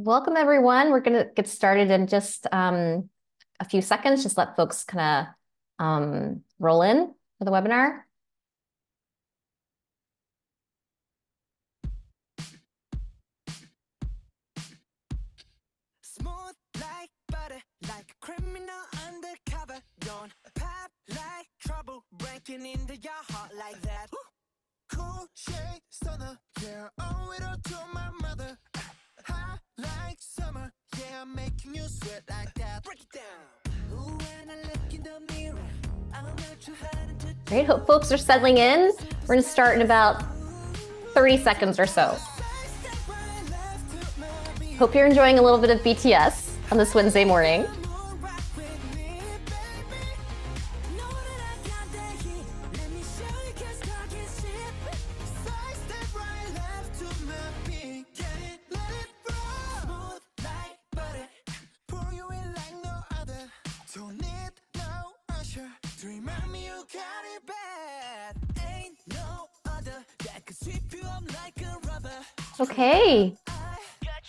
Welcome, everyone. We're going to get started in just a few seconds. Just let folks kind of roll in for the webinar. Smooth like butter, like a criminal undercover. Don't pop like trouble, breaking into your heart like that. Cool shade stunner, yeah, owe it all to my mother. Hot like summer, yeah, I'm making you sweat like that. Break it down. Ooh, when I look in the mirror, I'm not too hard to. Great. Hope folks are settling in. We're going to start in about 30 seconds or so. Hope you're enjoying a little bit of BTS on this Wednesday morning. Okay,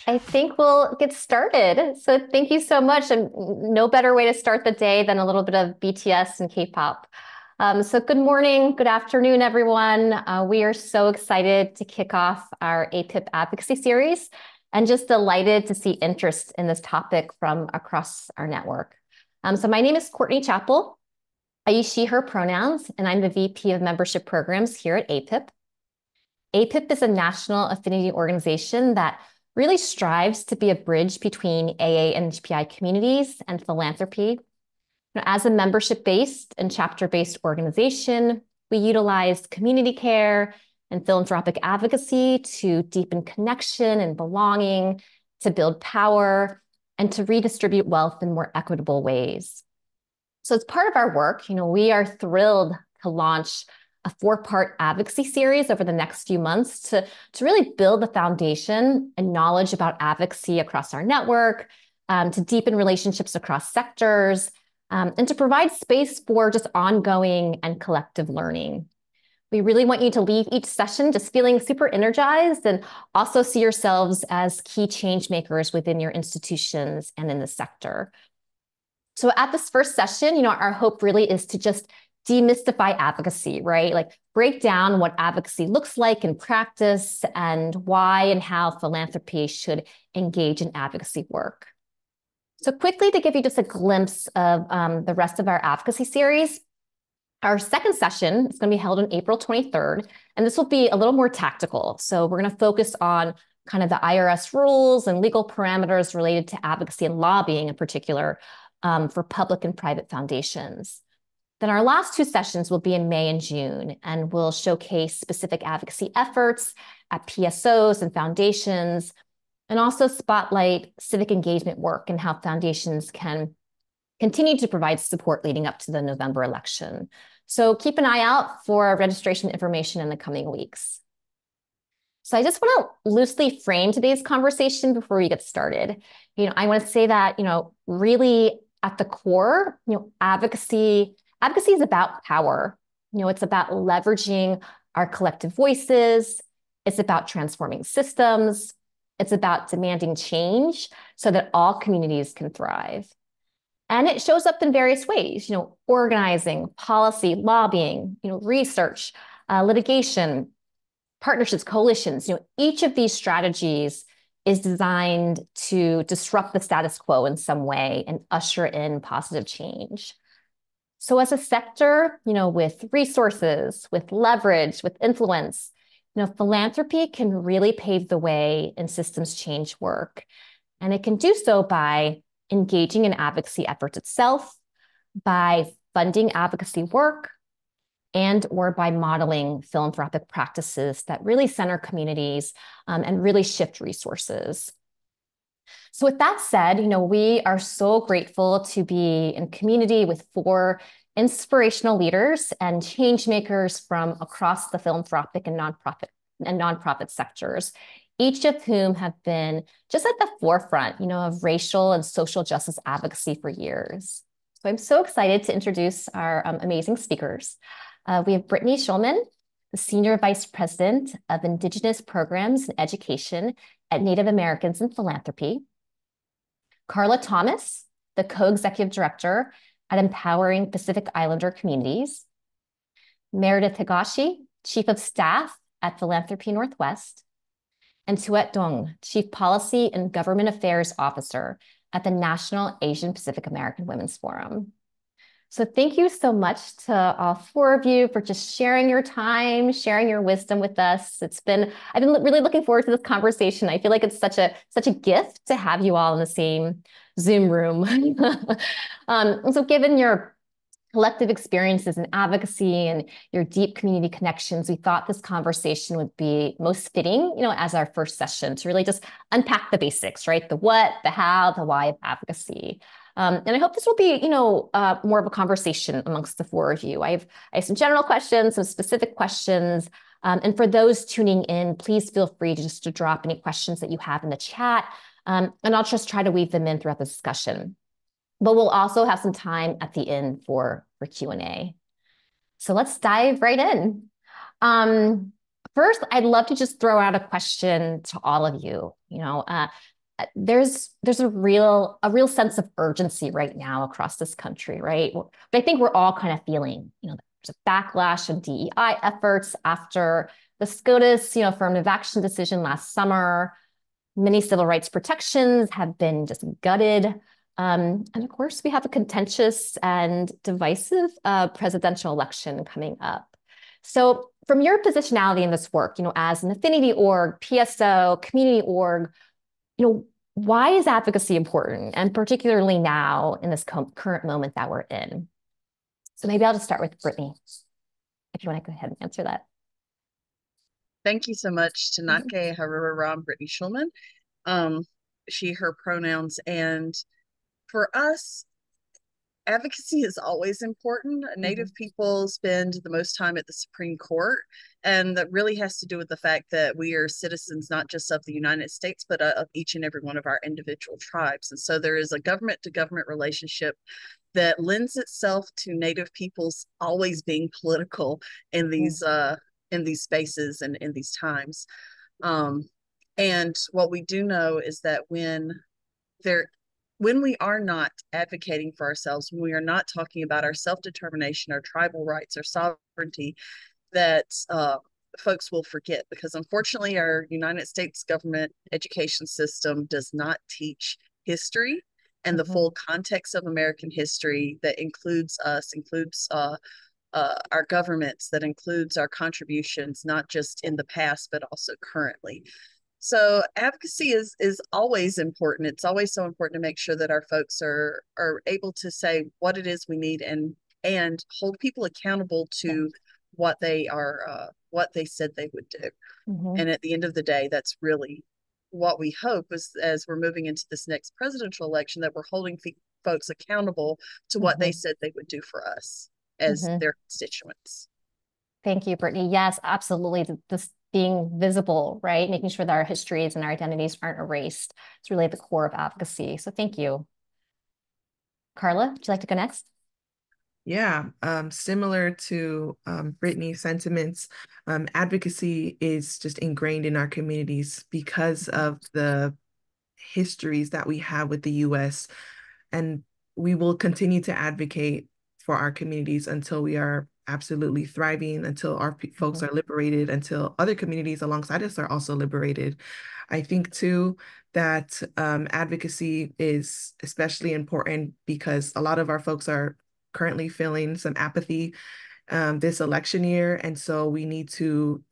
I think we'll get started. So thank you so much. And no better way to start the day than a little bit of BTS and K-pop. So good morning, good afternoon, everyone. We are so excited to kick off our APIP advocacy series and just delighted to see interest in this topic from across our network. So my name is Courtney Chappell. I use she, her pronouns, and I'm the VP of Membership Programs here at APIP. APIP is a national affinity organization that really strives to be a bridge between AA and HPI communities and philanthropy. As a membership-based and chapter-based organization, we utilize community care and philanthropic advocacy to deepen connection and belonging, to build power, and to redistribute wealth in more equitable ways. So as part of our work, we are thrilled to launch a 4-part advocacy series over the next few months to really build the foundation and knowledge about advocacy across our network, to deepen relationships across sectors, and to provide space for just ongoing and collective learning. We really want you to leave each session just feeling super energized and also see yourselves as key change makers within your institutions and in the sector. So at this first session, our hope really is to just demystify advocacy, right? Like break down what advocacy looks like in practice and why and how philanthropy should engage in advocacy work. So quickly to give you just a glimpse of the rest of our advocacy series, our second session is going to be held on April 23rd, and this will be a little more tactical. So we're going to focus on kind of the IRS rules and legal parameters related to advocacy and lobbying in particular for public and private foundations. Then our last 2 sessions will be in May and June, and we'll showcase specific advocacy efforts at PSOs and foundations, and also spotlight civic engagement work and how foundations can continue to provide support leading up to the November election. So keep an eye out for registration information in the coming weeks. So I just want to loosely frame today's conversation before we get started. I want to say that, really at the core, advocacy is about power. It's about leveraging our collective voices. It's about transforming systems. It's about demanding change so that all communities can thrive. And it shows up in various ways, organizing, policy, lobbying, research, litigation, partnerships, coalitions. Each of these strategies is designed to disrupt the status quo in some way and usher in positive change. So as a sector, with resources, with leverage, with influence, philanthropy can really pave the way in systems change work. And it can do so by engaging in advocacy efforts itself, by funding advocacy work, and or by modeling philanthropic practices that really center communities and really shift resources. So with that said, we are so grateful to be in community with 4 inspirational leaders and change makers from across the philanthropic and nonprofit sectors, each of whom have been just at the forefront, of racial and social justice advocacy for years. So I'm so excited to introduce our amazing speakers. We have Brittany Schulman, Senior Vice President of Indigenous Programs and Education at Native Americans in Philanthropy. Karla Thomas, the Co-Executive Director at Empowering Pacific Islander Communities. Meredith Higashi, Chief of Staff at Philanthropy Northwest. And Tuyet Duong, Chief Policy and Government Affairs Officer at the National Asian Pacific American Women's Forum. So thank you so much to all four of you for just sharing your time, sharing your wisdom with us. I've been really looking forward to this conversation. I feel like it's such a gift to have you all in the same Zoom room. So given your collective experiences in advocacy and your deep community connections, we thought this conversation would be most fitting, as our first session to really just unpack the basics, right? The what, the how, the why of advocacy. And I hope this will be, more of a conversation amongst the four of you. I have some general questions, some specific questions. And for those tuning in, please feel free to drop any questions that you have in the chat. And I'll just try to weave them in throughout the discussion. But we'll also have some time at the end for Q&A. So let's dive right in. First, I'd love to just throw out a question to all of you. There's a real sense of urgency right now across this country, right? But I think we're all kind of feeling, there's a backlash of DEI efforts after the SCOTUS, affirmative action decision last summer. Many civil rights protections have been just gutted. And of course, we have a contentious and divisive presidential election coming up. So from your positionality in this work, as an affinity org, PSO, community org, why is advocacy important? And particularly now in this current moment that we're in. So maybe I'll just start with Brittany, if you want to go ahead and answer that. Thank you so much to Natke Harura Brittany Schulman. She, her pronouns. And for us, advocacy is always important. Native people spend the most time at the Supreme Court, and that really has to do with the fact that we are citizens not just of the United States, but of each and every one of our individual tribes. And so there is a government-to-government relationship that lends itself to Native peoples always being political in these spaces and in these times. And what we do know is that when we are not advocating for ourselves, when we are not talking about our self-determination, our tribal rights, our sovereignty, that folks will forget, because unfortunately our United States government education system does not teach history and the full context of American history that includes us, includes our governments, that includes our contributions, not just in the past, but also currently. So advocacy is always important. It's always so important to make sure that our folks are able to say what it is we need and hold people accountable to what they said they would do. And at the end of the day, that's really what we hope is, as we're moving into this next presidential election, that we're holding folks accountable to what they said they would do for us as their constituents. Thank you, Brittany. Yes, absolutely. This being visible, right? Making sure that our histories and our identities aren't erased. It's really the core of advocacy. So thank you. Karla, would you like to go next? Yeah, similar to Brittany's sentiments, advocacy is just ingrained in our communities because of the histories that we have with the U.S. And we will continue to advocate for our communities until we are absolutely thriving, until our folks are liberated, until other communities alongside us are also liberated. I think too that advocacy is especially important because a lot of our folks are currently feeling some apathy this election year. And so we need to,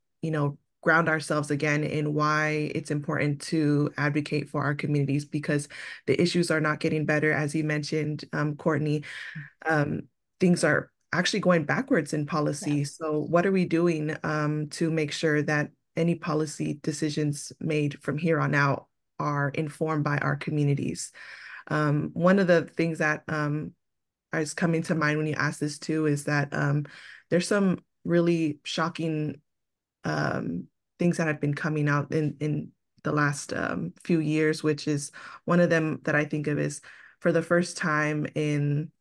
ground ourselves again in why it's important to advocate for our communities, because the issues are not getting better. As you mentioned, Courtney, things are actually going backwards in policy. Yes. So what are we doing to make sure that any policy decisions made from here on out are informed by our communities? One of the things that is coming to mind when you ask this too is that there's some really shocking things that have been coming out in the last few years, which is one of them that I think of is for the first time in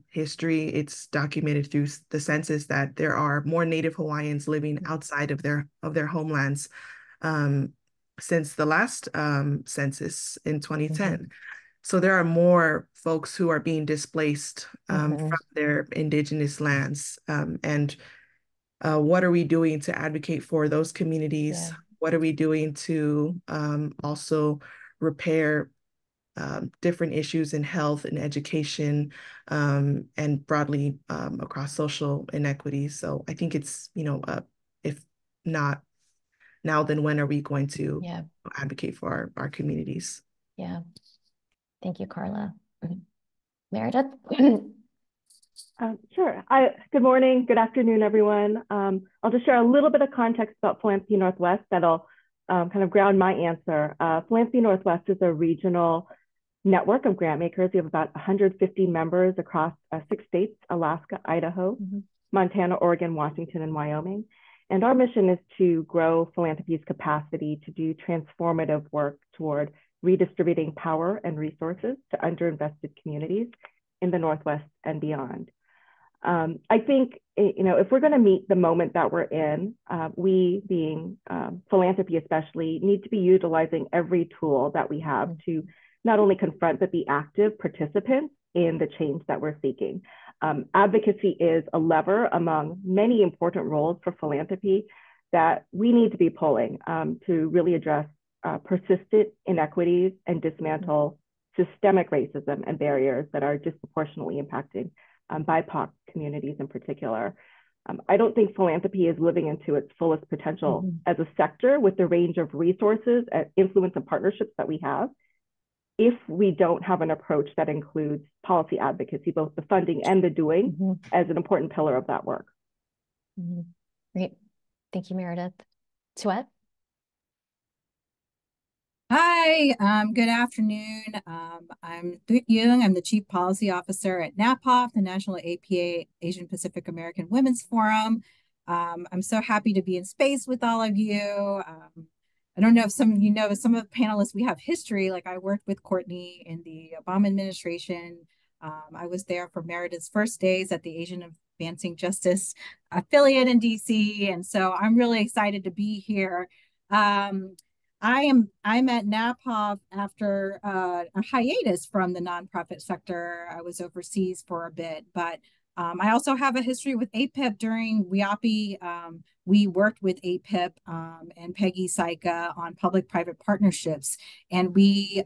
history, it's documented through the census that there are more Native Hawaiians living outside of their homelands since the last census in 2010. So there are more folks who are being displaced from their indigenous lands. And what are we doing to advocate for those communities? Yeah. What are we doing to also repair different issues in health and education and broadly across social inequities? So I think it's, if not now, then when are we going to advocate for our communities? Yeah. Thank you, Karla. Meredith? Sure. Good morning, good afternoon, everyone. I'll just share a little bit of context about Philanthropy Northwest that'll kind of ground my answer. Philanthropy Northwest is a regional network of grant makers. We have about 150 members across 6 states: Alaska, Idaho, Montana, Oregon, Washington, and Wyoming. And our mission is to grow philanthropy's capacity to do transformative work toward redistributing power and resources to underinvested communities in the Northwest and beyond. I think, if we're going to meet the moment that we're in, we being philanthropy especially, need to be utilizing every tool that we have to not only confront, but be active participants in the change that we're seeking. Advocacy is a lever among many important roles for philanthropy that we need to be pulling to really address persistent inequities and dismantle systemic racism and barriers that are disproportionately impacting BIPOC communities in particular. I don't think philanthropy is living into its fullest potential as a sector with the range of resources, influence, and partnerships that we have if we don't have an approach that includes policy advocacy, both the funding and the doing, as an important pillar of that work. Great. Thank you, Meredith. Tuyet? Hi, good afternoon. I'm Duong. I'm the Chief Policy Officer at NAPWAF, the National APA Asian Pacific American Women's Forum. I'm so happy to be in space with all of you. I don't know if some of you know, some of the panelists, we have history. Like I worked with Courtney in the Obama administration. I was there for Meredith's first days at the Asian Advancing Justice affiliate in DC. And so I'm really excited to be here. I'm at NAPWAF after a hiatus from the nonprofit sector. I was overseas for a bit, but I also have a history with AAPIP during WIAPI. We worked with AAPIP and Peggy Saika on public-private partnerships, and we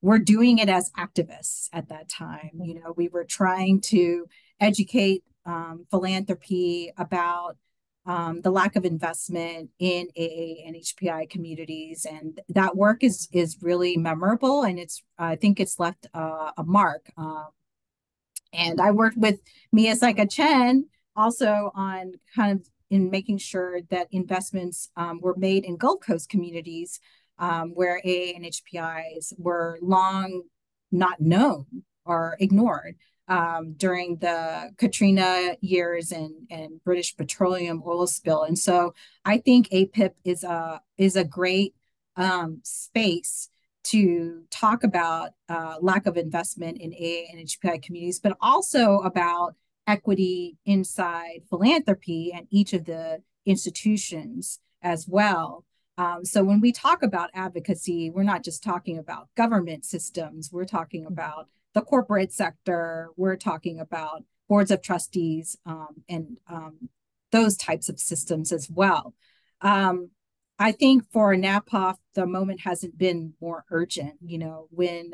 were doing it as activists at that time. We were trying to educate philanthropy about the lack of investment in AA and HPI communities, and that work is really memorable, and I think it's left a mark. And I worked with Mia Saika Chen also on kind of in making sure that investments were made in Gulf Coast communities where AA and HPIs were long not known or ignored during the Katrina years and British petroleum oil spill. And so I think APIP is a great space to talk about lack of investment in AA and HPI communities, but also about equity inside philanthropy and each of the institutions as well. So when we talk about advocacy, we're not just talking about government systems, we're talking about the corporate sector, we're talking about boards of trustees and those types of systems as well. I think for NAPWAF, the moment hasn't been more urgent. When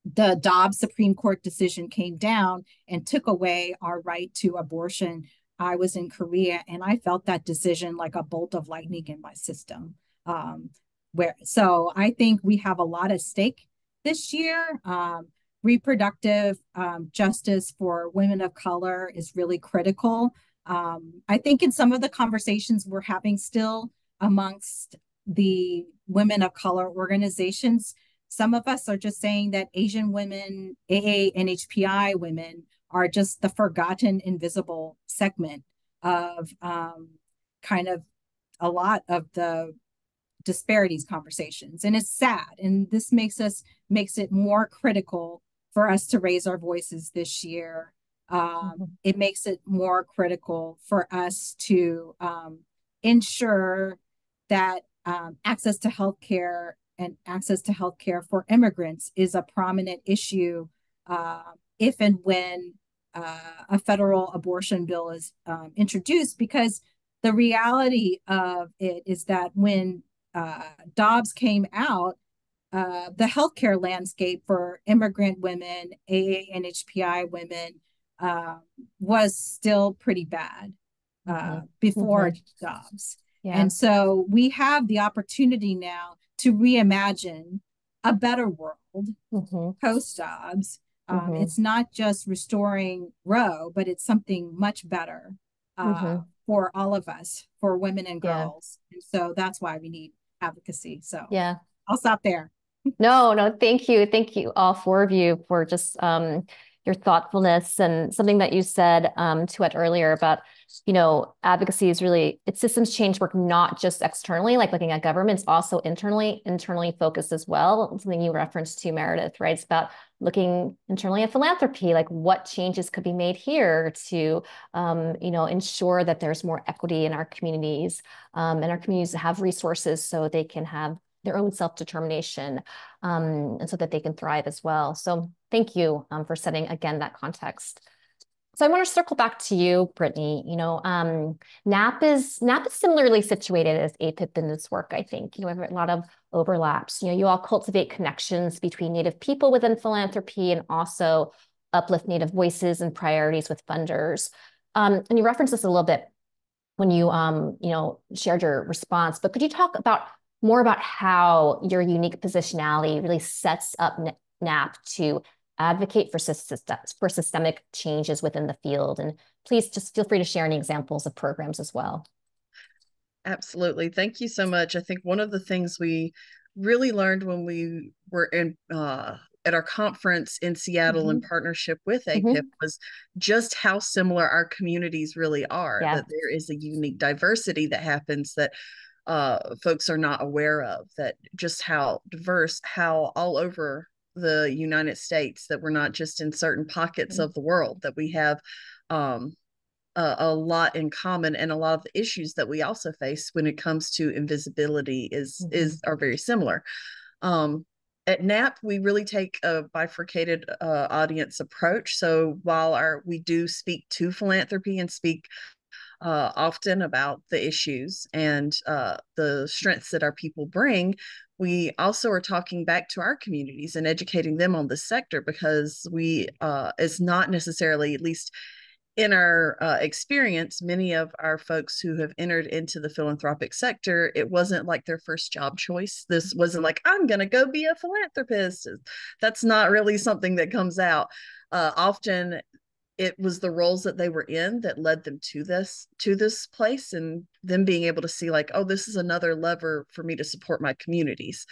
the Dobbs Supreme Court decision came down and took away our right to abortion, I was in Korea and I felt that decision like a bolt of lightning in my system. So I think we have a lot at stake this year. Reproductive justice for women of color is really critical. I think in some of the conversations we're having still amongst the women of color organizations, some of us are just saying that Asian women, AA and HPI women, are just the forgotten, invisible segment of kind of a lot of the disparities conversations. And it's sad. And this makes it more critical for us to raise our voices this year. It makes it more critical for us to ensure that access to healthcare and access to healthcare for immigrants is a prominent issue if and when a federal abortion bill is introduced, because the reality of it is that when Dobbs came out, the healthcare landscape for immigrant women, AA and HPI women, was still pretty bad before Dobbs. Yeah. And so we have the opportunity now to reimagine a better world post-Dobbs. It's not just restoring Roe, but it's something much better for all of us, for women and girls. Yeah. And so that's why we need advocacy. So yeah, I'll stop there. No, thank you. Thank you, all four of you, for just your thoughtfulness, and something that you said, Tuyet, earlier about, advocacy is really, it's systems change work, not just externally, like looking at governments, also internally focused as well. Something you referenced to, Meredith, right? It's about looking internally at philanthropy, like what changes could be made here to, ensure that there's more equity in our communities, and our communities have resources so they can have their own self-determination, and so that they can thrive as well. So thank you for setting, again, that context. So I want to circle back to you, Brittany. NAP is similarly situated as APIP in this work, I think. We have a lot of overlaps. You all cultivate connections between Native people within philanthropy, and also uplift Native voices and priorities with funders. And you referenced this a little bit when you shared your response, but could you talk more about how your unique positionality really sets up NAP to advocate for systemic changes within the field? And please just feel free to share any examples of programs as well. Absolutely. Thank you so much. I think one of the things we really learned when we were at our conference in Seattle in partnership with APIP was just how similar our communities really are, that there is a unique diversity that happens that folks are not aware of, that just how diverse, how all over the United States, that we're not just in certain pockets of the world, that we have a lot in common, and a lot of the issues that we also face when it comes to invisibility are very similar. At NAP, we really take a bifurcated audience approach. So while we do speak to philanthropy and speak often about the issues and the strengths that our people bring, we also are talking back to our communities and educating them on the sector, because it's not necessarily, at least in our experience, many of our folks who have entered into the philanthropic sector, it wasn't like their first job choice. This wasn't like, I'm going to go be a philanthropist. That's not really something that comes out. Often it was the roles that they were in that led them to this place, and them being able to see like, oh, this is another lever for me to support my communities.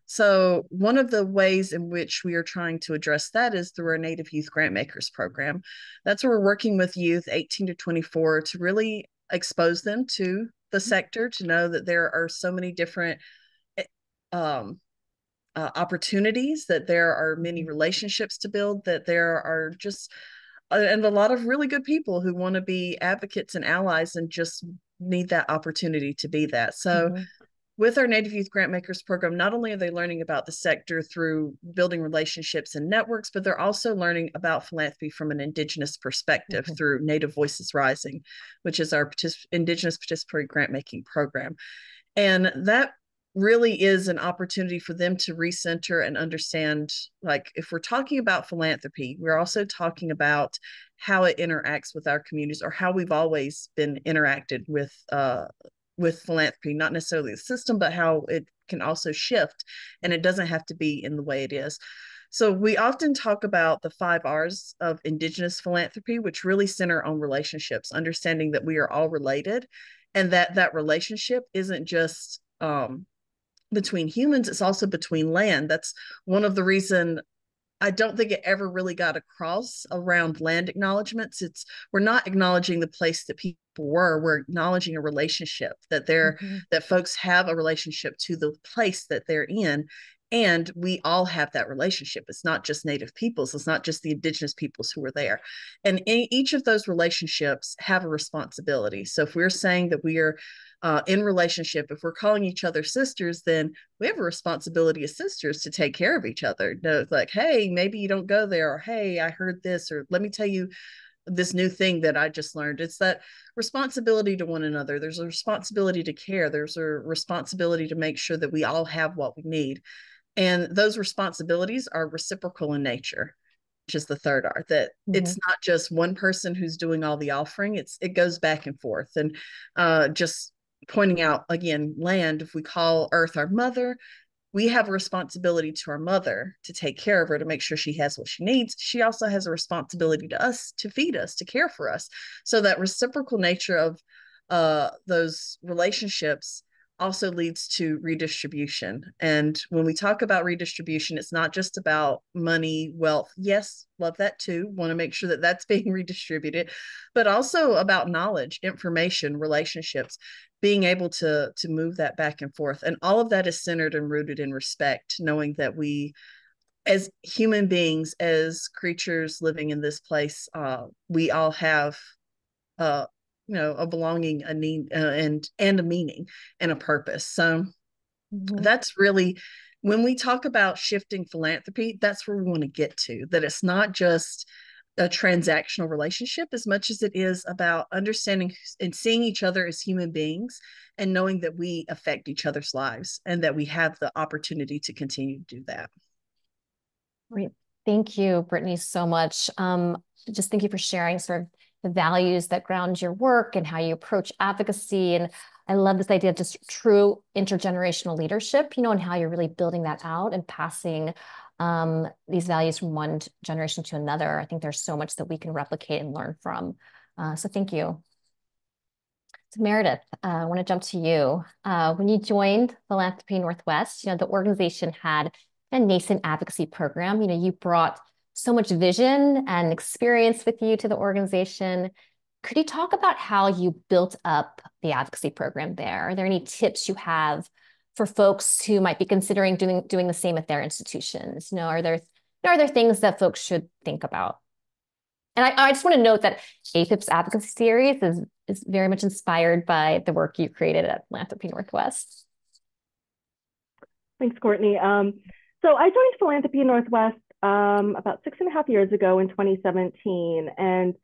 So one of the ways in which we are trying to address that is through our Native Youth Grantmakers program. That's where we're working with youth 18 to 24 to really expose them to the sector, to know that there are so many different opportunities, that there are many relationships to build, that there are just and a lot of really good people who want to be advocates and allies and just need that opportunity to be that. So with our Native Youth Grantmakers program, not only are they learning about the sector through building relationships and networks, but they're also learning about philanthropy from an Indigenous perspective through Native Voices Rising, which is our Indigenous Participatory Grantmaking program. And that really is an opportunity for them to recenter and understand, like, if we're talking about philanthropy, we're also talking about how it interacts with our communities, or how we've always been interacted with philanthropy, not necessarily the system, but how it can also shift, and it doesn't have to be in the way it is. So we often talk about the 5 R's of Indigenous philanthropy, which really center on relationships, understanding that we are all related, and that relationship isn't just between humans, it's also between land. That's one of the reasons I don't think it ever really got across around land acknowledgements. We're not acknowledging the place that people were. We're acknowledging a relationship that that folks have a relationship to the place that they're in. And we all have that relationship. It's not just Native peoples. It's not just the Indigenous peoples who are there. And each of those relationships have a responsibility. So if we're saying that we are in relationship, if we're calling each other sisters, then we have a responsibility as sisters to take care of each other. No, like, hey, maybe you don't go there, or hey, I heard this, or let me tell you this new thing that I just learned. It's that responsibility to one another. There's a responsibility to care. There's a responsibility to make sure that we all have what we need. And those responsibilities are reciprocal in nature, which is the third R, that it's not just one person who's doing all the offering. It goes back and forth. And just pointing out again, land, if we call Earth our mother, we have a responsibility to our mother to take care of her, to make sure she has what she needs. She also has a responsibility to us to feed us, to care for us. So that reciprocal nature of those relationships also leads to redistribution. And when we talk about redistribution, it's not just about money, wealth. Yes, love that too. Want to make sure that that's being redistributed, but also about knowledge, information, relationships, being able to move that back and forth. And all of that is centered and rooted in respect, knowing that we, as human beings, as creatures living in this place, we all have a belonging, a need, and a meaning and a purpose. So that's really, when we talk about shifting philanthropy, that's where we want to get to, that it's not just a transactional relationship as much as it is about understanding and seeing each other as human beings, and knowing that we affect each other's lives and that we have the opportunity to continue to do that. Great. Thank you, Brittany, so much. Just thank you for sharing sort of the values that ground your work and how you approach advocacy. And I love this idea of just true intergenerational leadership, and how you're really building that out and passing these values from one generation to another. I think there's so much that we can replicate and learn from. So thank you. So Meredith, I want to jump to you. When you joined Philanthropy Northwest, the organization had a nascent advocacy program. You brought so much vision and experience with you to the organization. Could you talk about how you built up the advocacy program there? Are there any tips you have for folks who might be considering doing the same at their institutions? Are there things that folks should think about? And I just want to note that AAPIP's advocacy series is very much inspired by the work you created at Philanthropy Northwest. Thanks, Courtney. So I joined Philanthropy Northwest about 6.5 years ago in 2017. And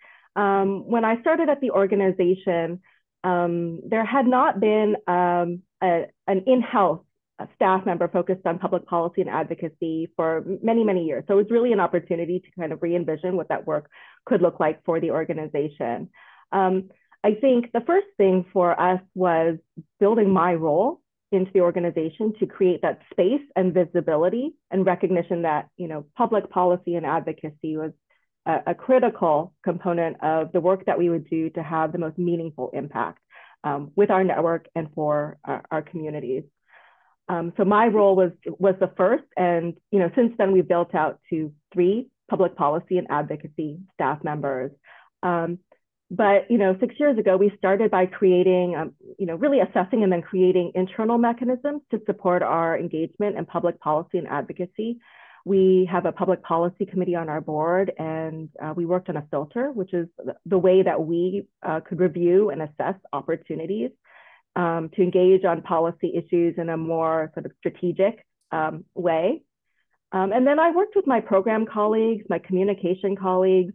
when I started at the organization, there had not been an in-house staff member focused on public policy and advocacy for many, many years. So it was really an opportunity to kind of re-envision what that work could look like for the organization. I think the first thing for us was building my role into the organization to create that space and visibility and recognition that, public policy and advocacy was a critical component of the work that we would do to have the most meaningful impact with our network and for our communities. So my role was the first, and since then we've built out to 3 public policy and advocacy staff members. But 6 years ago, we started by creating, really assessing and then creating internal mechanisms to support our engagement in public policy and advocacy. We have a public policy committee on our board, and we worked on a filter, which is the way that we could review and assess opportunities to engage on policy issues in a more sort of strategic way. And then I worked with my program colleagues, my communication colleagues,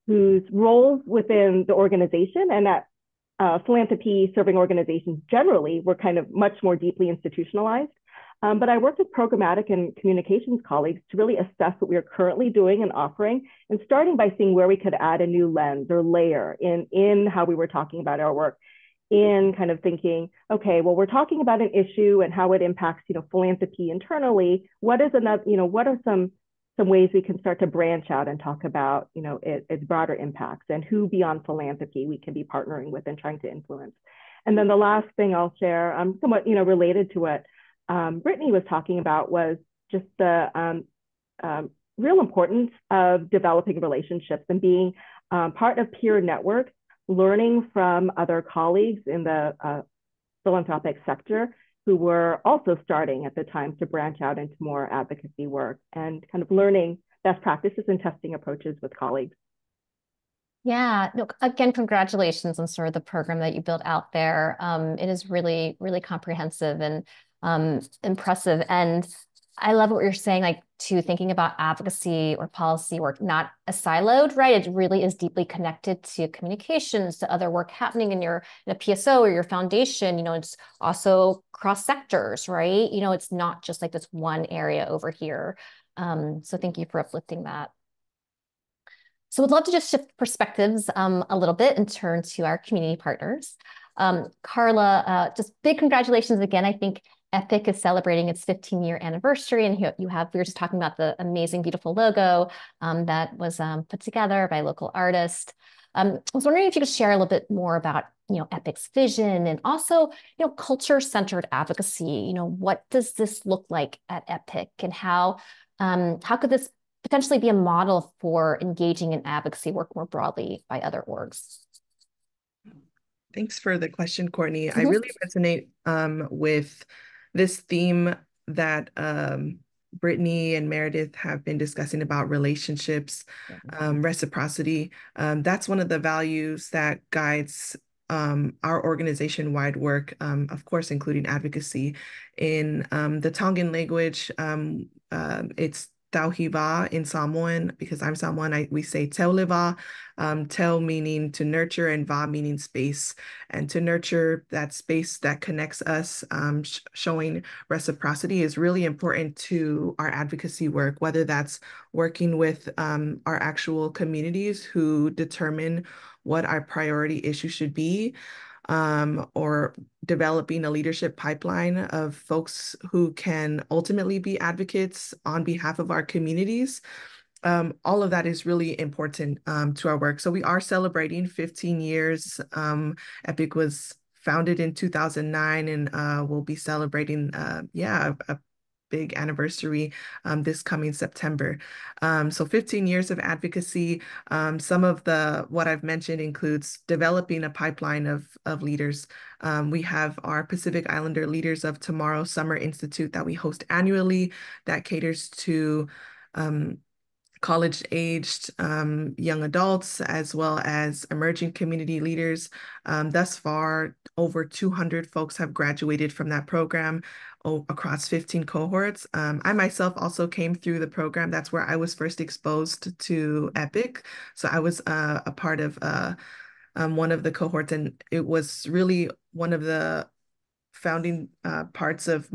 whose roles within the organization and at philanthropy serving organizations generally were kind of much more deeply institutionalized. But I worked with programmatic and communications colleagues to really assess what we are currently doing and offering, and starting by seeing where we could add a new lens or layer in how we were talking about our work, in kind of thinking, okay, well, we're talking about an issue and how it impacts, philanthropy internally. What is another, what are some ways we can start to branch out and talk about, its broader impacts, and who beyond philanthropy we can be partnering with and trying to influence. And then the last thing I'll share, somewhat, related to what Brittany was talking about, was just the real importance of developing relationships and being part of peer networks, learning from other colleagues in the philanthropic sector who were also starting at the time to branch out into more advocacy work, and kind of learning best practices and testing approaches with colleagues. Yeah, no, again, congratulations on sort of the program that you built out there. It is really, really comprehensive and impressive. And I love what you're saying, like to thinking about advocacy or policy work, not a siloed, right? It really is deeply connected to communications, to other work happening in a PSO or your foundation. It's also cross sectors, right? It's not just like this one area over here. So thank you for uplifting that. So we'd love to just shift perspectives a little bit and turn to our community partners. Karla, just big congratulations again. I think EPIC is celebrating its 15-year anniversary, and we were just talking about the amazing, beautiful logo that was put together by a local artist. I was wondering if you could share a little bit more about EPIC's vision and also culture-centered advocacy. What does this look like at EPIC, and how could this potentially be a model for engaging in advocacy work more broadly by other orgs? Thanks for the question, Courtney. I really resonate with this theme that Brittany and Meredith have been discussing about relationships, reciprocity. That's one of the values that guides our organization-wide work, of course, including advocacy. In the Tongan language, it's Tauhiva in Samoan, because I'm Samoan, we say Teuliva, Teu meaning to nurture and Va meaning space. And to nurture that space that connects us, showing reciprocity is really important to our advocacy work, whether that's working with our actual communities who determine what our priority issue should be, or developing a leadership pipeline of folks who can ultimately be advocates on behalf of our communities. All of that is really important to our work. So we are celebrating 15 years. EPIC was founded in 2009, and we'll be celebrating, a big anniversary this coming September. So 15 years of advocacy. Some of what I've mentioned includes developing a pipeline of leaders. We have our Pacific Islander Leaders of Tomorrow Summer Institute that we host annually that caters to college-aged young adults, as well as emerging community leaders. Thus far, over 200 folks have graduated from that program across 15 cohorts. I myself also came through the program. That's where I was first exposed to EPIC. So I was a part of one of the cohorts, and it was really one of the founding parts of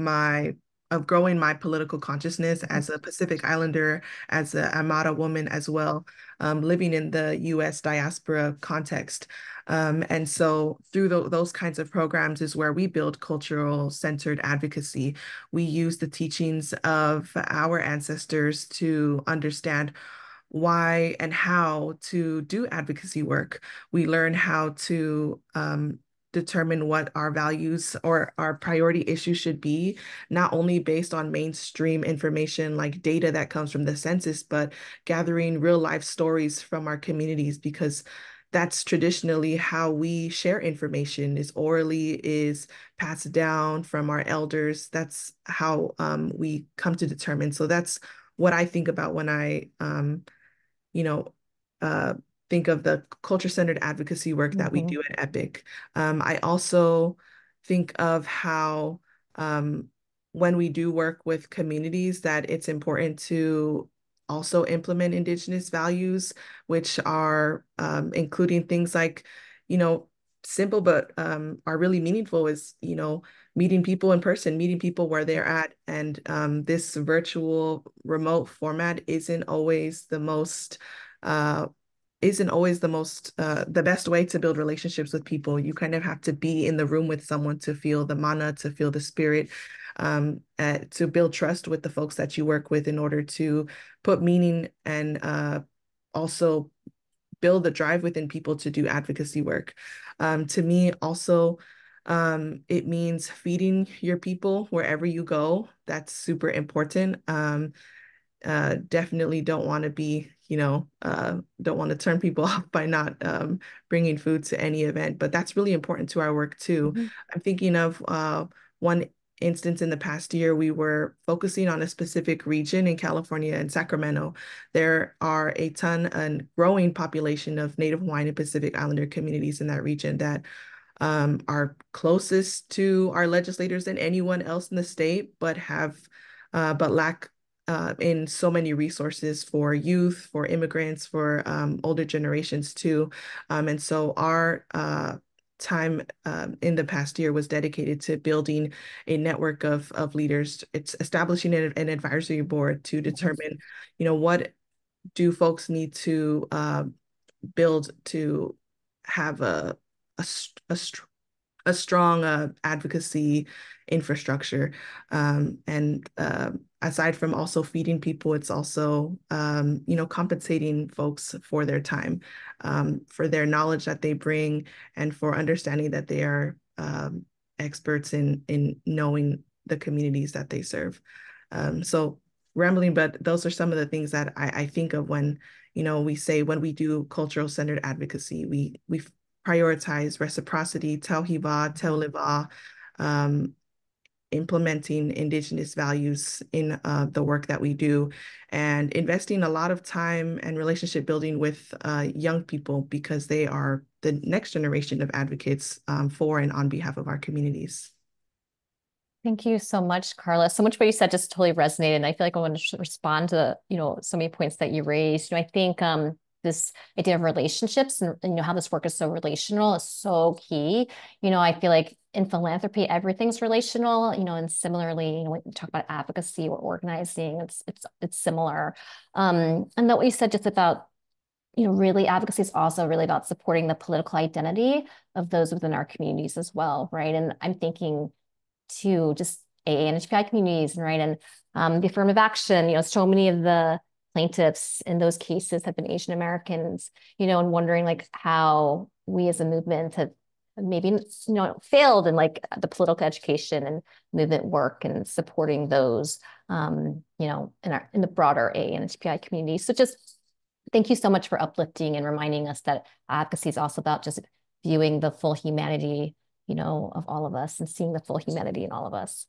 growing my political consciousness as a Pacific Islander, as a Amara woman as well, living in the US diaspora context. And so through those kinds of programs is where we build cultural centered advocacy. We use the teachings of our ancestors to understand why and how to do advocacy work. We learn how to determine what our values or our priority issues should be, not only based on mainstream information like data that comes from the census, but gathering real life stories from our communities, because that's traditionally how we share information, is orally, is passed down from our elders. That's how we come to determine. So that's what I think about when I, think of the culture-centered advocacy work that we do at EPIC. I also think of how when we do work with communities, that it's important to also implement Indigenous values, which are including things like, simple but are really meaningful, is, meeting people in person, meeting people where they're at. And this virtual remote format isn't always the best way to build relationships with people. You kind of have to be in the room with someone to feel the mana, to feel the spirit, to build trust with the folks that you work with in order to put meaning and also build the drive within people to do advocacy work. To me, also, it means feeding your people wherever you go. That's super important. definitely don't want to be, don't want to turn people off by not bringing food to any event. But that's really important to our work too. Mm-hmm. I'm thinking of one instance in the past year, we were focusing on a specific region in California and Sacramento. There are a ton and growing population of Native Hawaiian and Pacific Islander communities in that region that are closest to our legislators than anyone else in the state, but lack in so many resources for youth, for immigrants, for older generations too. And so our time in the past year was dedicated to building a network of leaders. It's establishing an advisory board to determine, what do folks need to build to have a, a, a strong advocacy infrastructure. And aside from also feeding people, it's also, compensating folks for their time, for their knowledge that they bring, and for understanding that they are experts in knowing the communities that they serve. So rambling, but those are some of the things that I think of when, we say when we do cultural centered advocacy, we prioritize reciprocity, tauhiva, tauliva, implementing Indigenous values in the work that we do, and investing a lot of time and relationship building with young people because they are the next generation of advocates for and on behalf of our communities. Thank you so much, Karla. So much what you said just totally resonated. And I feel like I want to respond to, so many points that you raised. I think this idea of relationships and how this work is so relational is so key. I feel like in philanthropy, everything's relational, and similarly, when we talk about advocacy or organizing, it's similar. And that what you said just about, really advocacy is also really about supporting the political identity of those within our communities as well, right? And I'm thinking to just AA and HPI communities, right? And the affirmative action, so many of the plaintiffs in those cases have been Asian Americans, and wondering like how we as a movement have maybe, failed in like the political education and movement work and supporting those, in the broader AA and HPI community. So just thank you so much for uplifting and reminding us that advocacy is also about just viewing the full humanity of all of us and seeing the full humanity in all of us.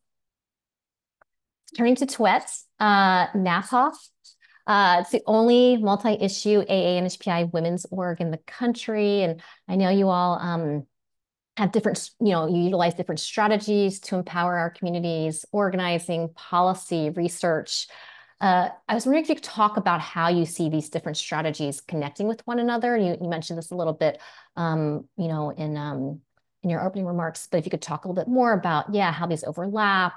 Turning to Tuyet, NAPWAF. It's the only multi-issue AA and HPI women's org in the country. And I know you all have different, you utilize different strategies to empower our communities, organizing, policy, research. I was wondering if you could talk about how you see these different strategies connecting with one another. You mentioned this a little bit, in your opening remarks, but if you could talk a little bit more about, how these overlap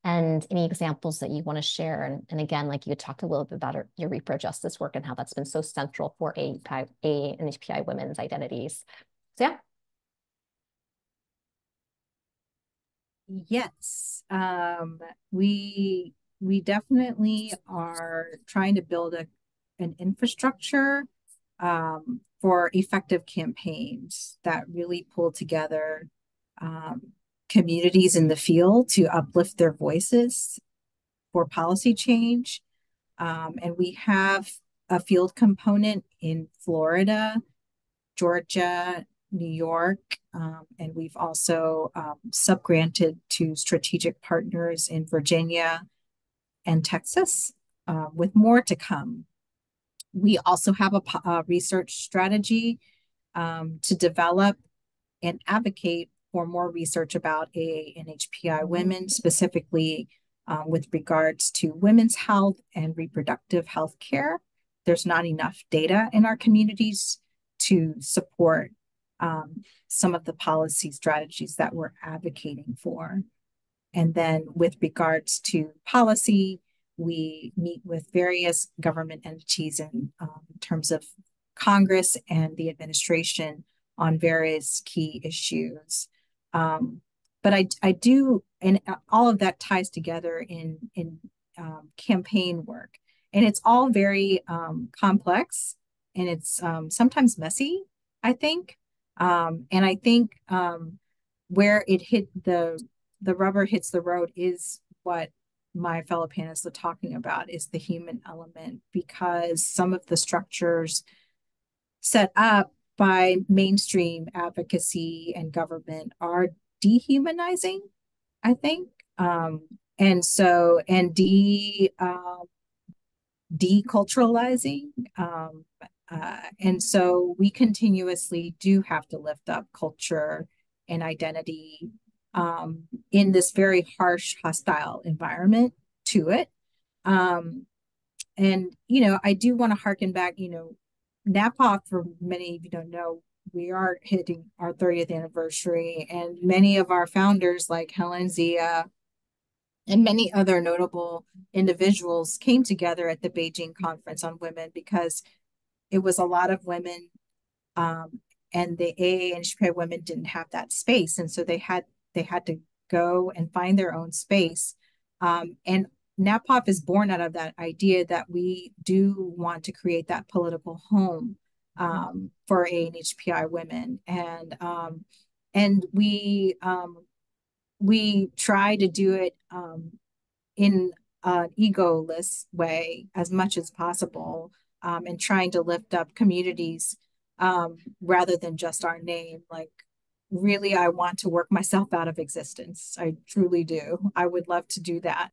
and any examples that you want to share. And again, like you talked a little bit about your repro justice work and how that's been so central for AA and HPI women's identities. So yeah. Yes, we definitely are trying to build an infrastructure for effective campaigns that really pull together communities in the field to uplift their voices for policy change. And we have a field component in Florida, Georgia, New York, and we've also subgranted to strategic partners in Virginia and Texas, with more to come. We also have a research strategy to develop and advocate for more research about AA and HPI women, specifically with regards to women's health and reproductive health care. There's not enough data in our communities to support some of the policy strategies that we're advocating for. And then with regards to policy, we meet with various government entities in terms of Congress and the administration on various key issues. But I do, and all of that ties together in campaign work. And it's all very complex, and it's sometimes messy, I think. And I think where it hit the rubber hits the road is what my fellow panelists are talking about is the human element, because some of the structures set up by mainstream advocacy and government are dehumanizing, I think. And so, and deculturalizing. And so we continuously do have to lift up culture and identity in this very harsh, hostile environment to it. And, I do want to harken back, NAPWAF, for many of you don't know, we are hitting our 30th anniversary, and many of our founders, like Helen Zia and many other notable individuals, came together at the Beijing Conference on Women, because it was a lot of women, and the AA and HPI women didn't have that space, and so they had to go and find their own space. And NAPWAF is born out of that idea that we do want to create that political home for AA and HPI women, and we try to do it in an egoless way as much as possible, and trying to lift up communities rather than just our name. Like, really, I want to work myself out of existence. I truly do. I would love to do that.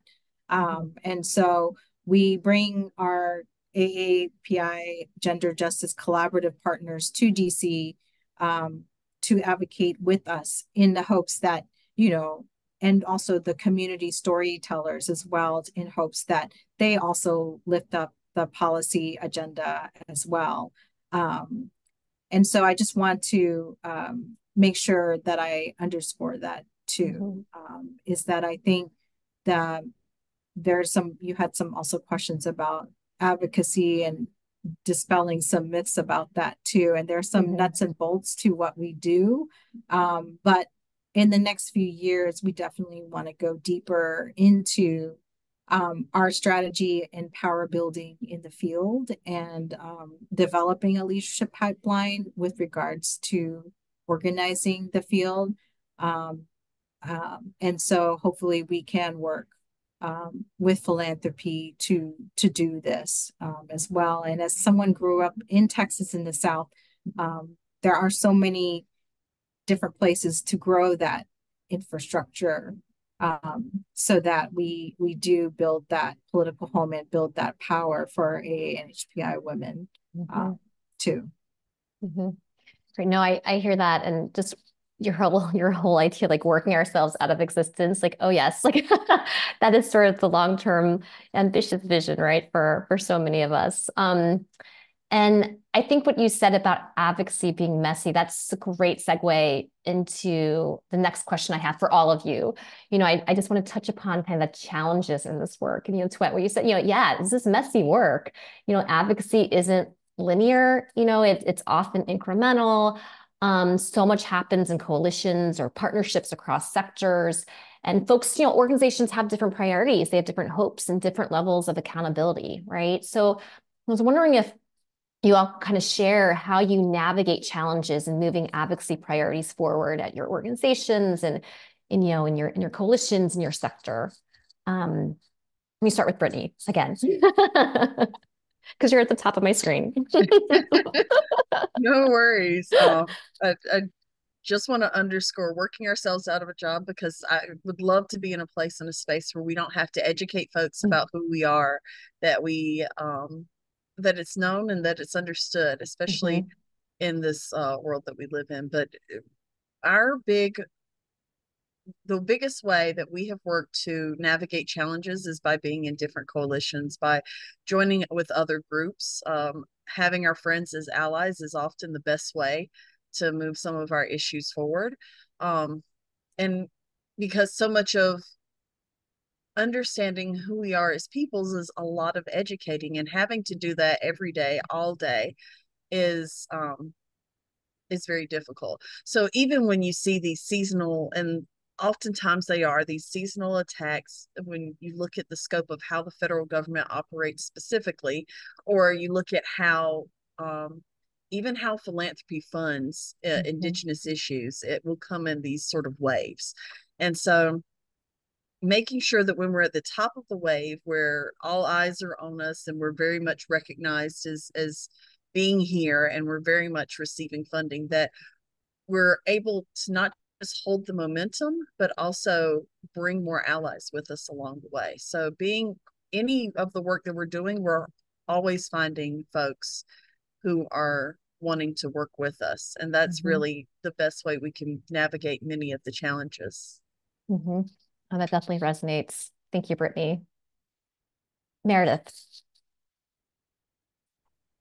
And so we bring our AAPI Gender Justice Collaborative partners to DC to advocate with us, in the hopes that, and also the community storytellers as well, in hopes that they also lift up the policy agenda as well. And so I just want to make sure that I underscore that too, is that I think that you had some also questions about advocacy and dispelling some myths about that too. And there's some nuts and bolts to what we do. But in the next few years, we definitely want to go deeper into our strategy and power building in the field, and developing a leadership pipeline with regards to organizing the field. And so hopefully we can work with philanthropy to do this as well. And as someone grew up in Texas in the South, there are so many different places to grow that infrastructure, so that we do build that political home and build that power for AA and HPI women too. Great. No, I hear that, and just your whole idea, like working ourselves out of existence, like, oh yes, like that is sort of the long-term ambitious vision, right, for so many of us. And I think what you said about advocacy being messy, that's a great segue into the next question I have for all of you. I just want to touch upon kind of the challenges in this work. And, Tuyet, where you said, yeah, this is messy work. Advocacy isn't linear, it's often incremental. So much happens in coalitions or partnerships across sectors. And folks, organizations have different priorities. They have different hopes and different levels of accountability, right? So I was wondering if you all kind of share how you navigate challenges in moving advocacy priorities forward at your organizations and in your coalitions in your sector. Let me start with Brittany again, because you're at the top of my screen. No worries. I just want to underscore working ourselves out of a job, because I would love to be in a place, in a space where we don't have to educate folks about who we are, that we that it's known and that it's understood, especially in this world that we live in. But the biggest way that we have worked to navigate challenges is by being in different coalitions, by joining with other groups. Having our friends as allies is often the best way to move some of our issues forward. And because so much of understanding who we are as peoples is a lot of educating, and having to do that every day, all day, is very difficult. So even when you see these seasonal, and oftentimes they are these seasonal attacks, when you look at the scope of how the federal government operates specifically, or you look at how even how philanthropy funds Indigenous issues, it will come in these sort of waves. And so making sure that when we're at the top of the wave, where all eyes are on us and we're very much recognized as being here and we're very much receiving funding, that we're able to not just hold the momentum, but also bring more allies with us along the way. So being any of the work that we're doing, we're always finding folks who are wanting to work with us. And that's really the best way we can navigate many of the challenges. Oh, that definitely resonates. Thank you, Brittany. Meredith.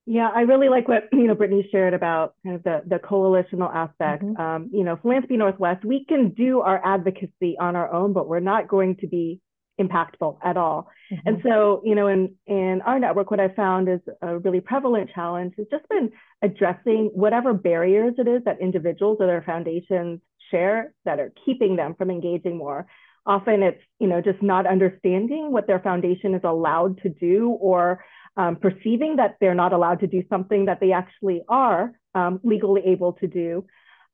Yeah, I really like what Brittany shared about kind of the coalitional aspect. Philanthropy Northwest, we can do our advocacy on our own, but we're not going to be impactful at all. And so, in our network, what I found is a really prevalent challenge has just been addressing whatever barriers it is that individuals or their foundations share that are keeping them from engaging more. Often it's, just not understanding what their foundation is allowed to do, or perceiving that they're not allowed to do something that they actually are legally able to do.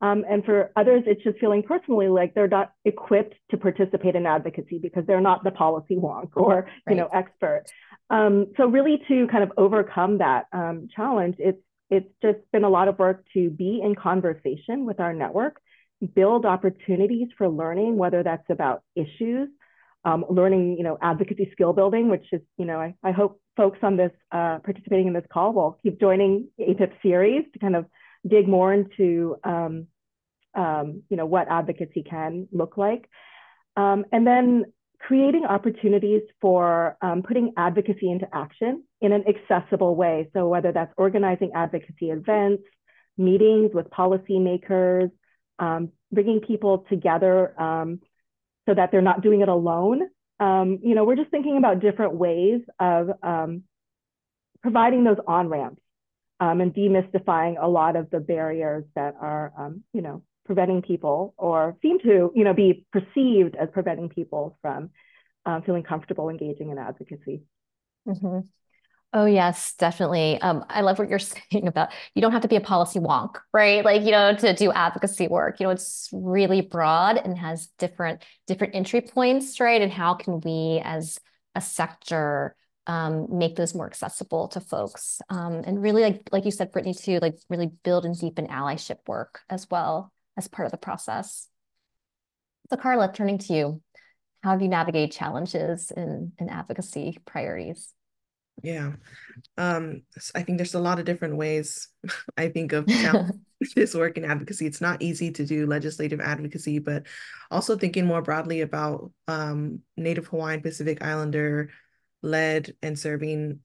And for others, it's just feeling personally like they're not equipped to participate in advocacy because they're not the policy wonk or expert. So really to kind of overcome that challenge, it's just been a lot of work to be in conversation with our network, build opportunities for learning, whether that's about issues, learning, advocacy skill building, which is, I hope folks on this participating in this call will keep joining APIP series to kind of dig more into, what advocacy can look like. And then creating opportunities for putting advocacy into action in an accessible way. So whether that's organizing advocacy events, meetings with policymakers, bringing people together so that they're not doing it alone. We're just thinking about different ways of providing those on-ramps and demystifying a lot of the barriers that are, preventing people or seem to, be perceived as preventing people from feeling comfortable engaging in advocacy. Oh, yes, definitely. I love what you're saying about you don't have to be a policy wonk, right? Like, to do advocacy work, it's really broad and has different entry points, right? And how can we as a sector make those more accessible to folks? And really, like you said, Brittany, too, like really build and deepen allyship work as well as part of the process. So Karla, turning to you, how have you navigated challenges in advocacy priorities? Yeah. I think there's a lot of different ways I think of this work in advocacy. It's not easy to do legislative advocacy, but also thinking more broadly about Native Hawaiian Pacific Islander led and serving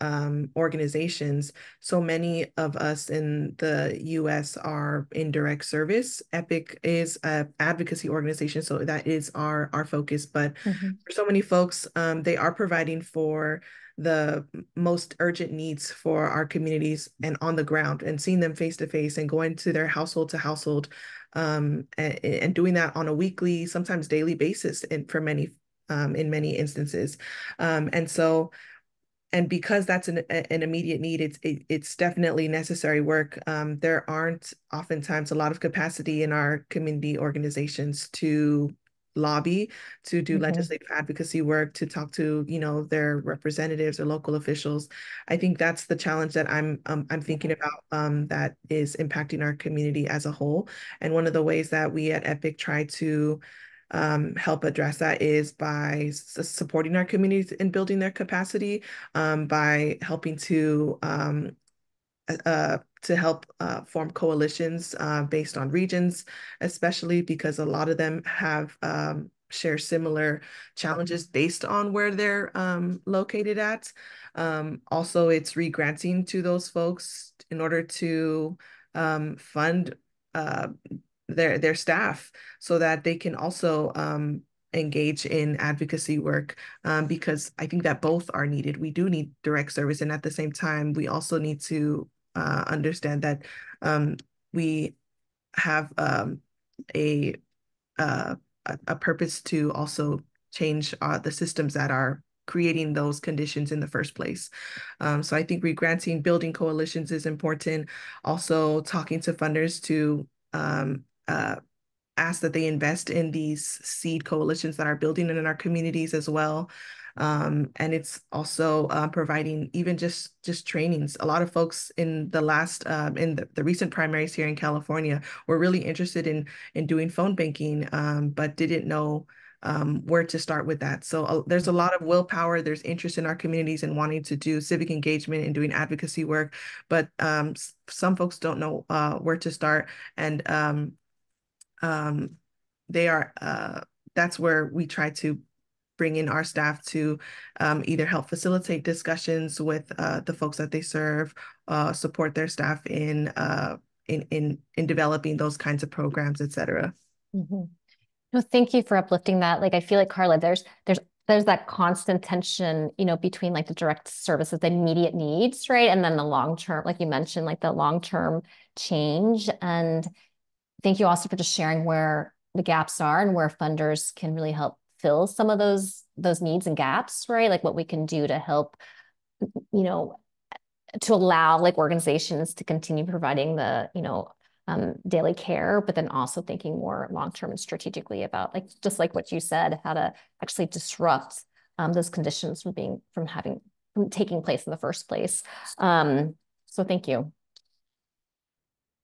organizations. So many of us in the US are in direct service. EPIC is an advocacy organization, so that is our focus. But for so many folks, they are providing for the most urgent needs for our communities and on the ground, and seeing them face to face and going to their household to household, and doing that on a weekly, sometimes daily basis, and for many in many instances. And because that's an immediate need, it's definitely necessary work. There aren't oftentimes a lot of capacity in our community organizations to lobby, to do legislative advocacy work, to talk to, their representatives or local officials. I think that's the challenge that I'm thinking about, that is impacting our community as a whole. And one of the ways that we at EPIC try to help address that is by supporting our communities in building their capacity, by helping to help form coalitions based on regions, especially because a lot of them have share similar challenges based on where they're located at. Also, it's re-granting to those folks in order to fund their staff so that they can also engage in advocacy work, because I think that both are needed. We do need direct service, and at the same time, we also need to understand that we have a purpose to also change the systems that are creating those conditions in the first place. So I think re-granting, building coalitions is important. Also talking to funders to ask that they invest in these seed coalitions that are building in our communities as well. And it's also providing even just trainings. A lot of folks in the the recent primaries here in California were really interested in doing phone banking, but didn't know where to start with that. So there's a lot of willpower, there's interest in our communities and wanting to do civic engagement and doing advocacy work, but some folks don't know where to start. And they are that's where we try to bring in our staff to either help facilitate discussions with the folks that they serve, support their staff in developing those kinds of programs, et cetera. Mm-hmm. No, thank you for uplifting that. Like, I feel like, Karla, there's that constant tension, between like the direct services, the immediate needs, right? And then the long term, like you mentioned, like the long-term change. And thank you also for just sharing where the gaps are and where funders can really help fill some of those needs and gaps, right? Like what we can do to help, to allow like organizations to continue providing the, daily care, but then also thinking more long-term and strategically about, like, just like what you said, how to actually disrupt those conditions from taking place in the first place. So thank you.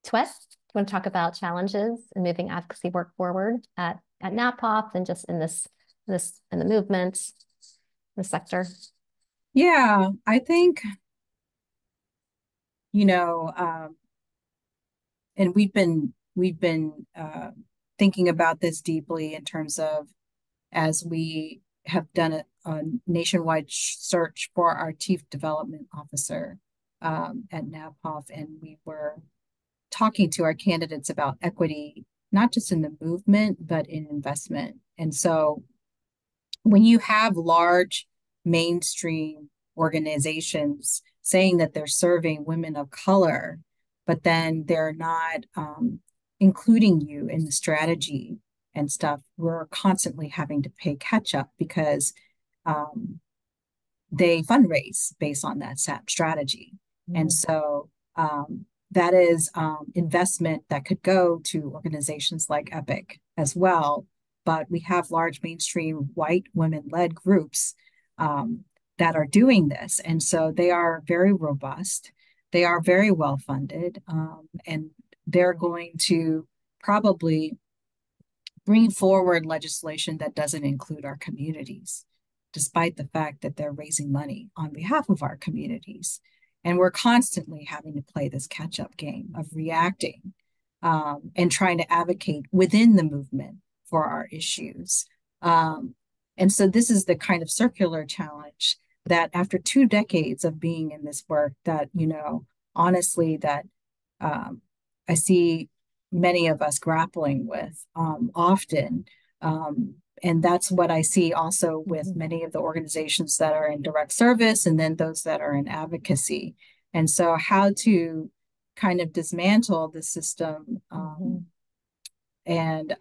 Tuyet, do you want to talk about challenges in moving advocacy work forward at NAPWAF and just in the movement, the sector? Yeah, I think, and we've been thinking about this deeply in terms of, as we have done a nationwide search for our chief development officer at NAPWAF, and we were talking to our candidates about equity, not just in the movement, but in investment. And so when you have large mainstream organizations saying that they're serving women of color, but then they're not including you in the strategy and stuff, we're constantly having to pay catch up because they fundraise based on that strategy. Mm-hmm. And so that is investment that could go to organizations like AAPIP as well. But we have large mainstream white women-led groups that are doing this. And so they are very robust. They are very well funded. And they're going to probably bring forward legislation that doesn't include our communities, despite the fact that they're raising money on behalf of our communities. And we're constantly having to play this catch-up game of reacting and trying to advocate within the movement for our issues. And so this is the kind of circular challenge that after 2 decades of being in this work that, honestly, that I see many of us grappling with often. And that's what I see also with many of the organizations that are in direct service and then those that are in advocacy. And so how to kind of dismantle the system and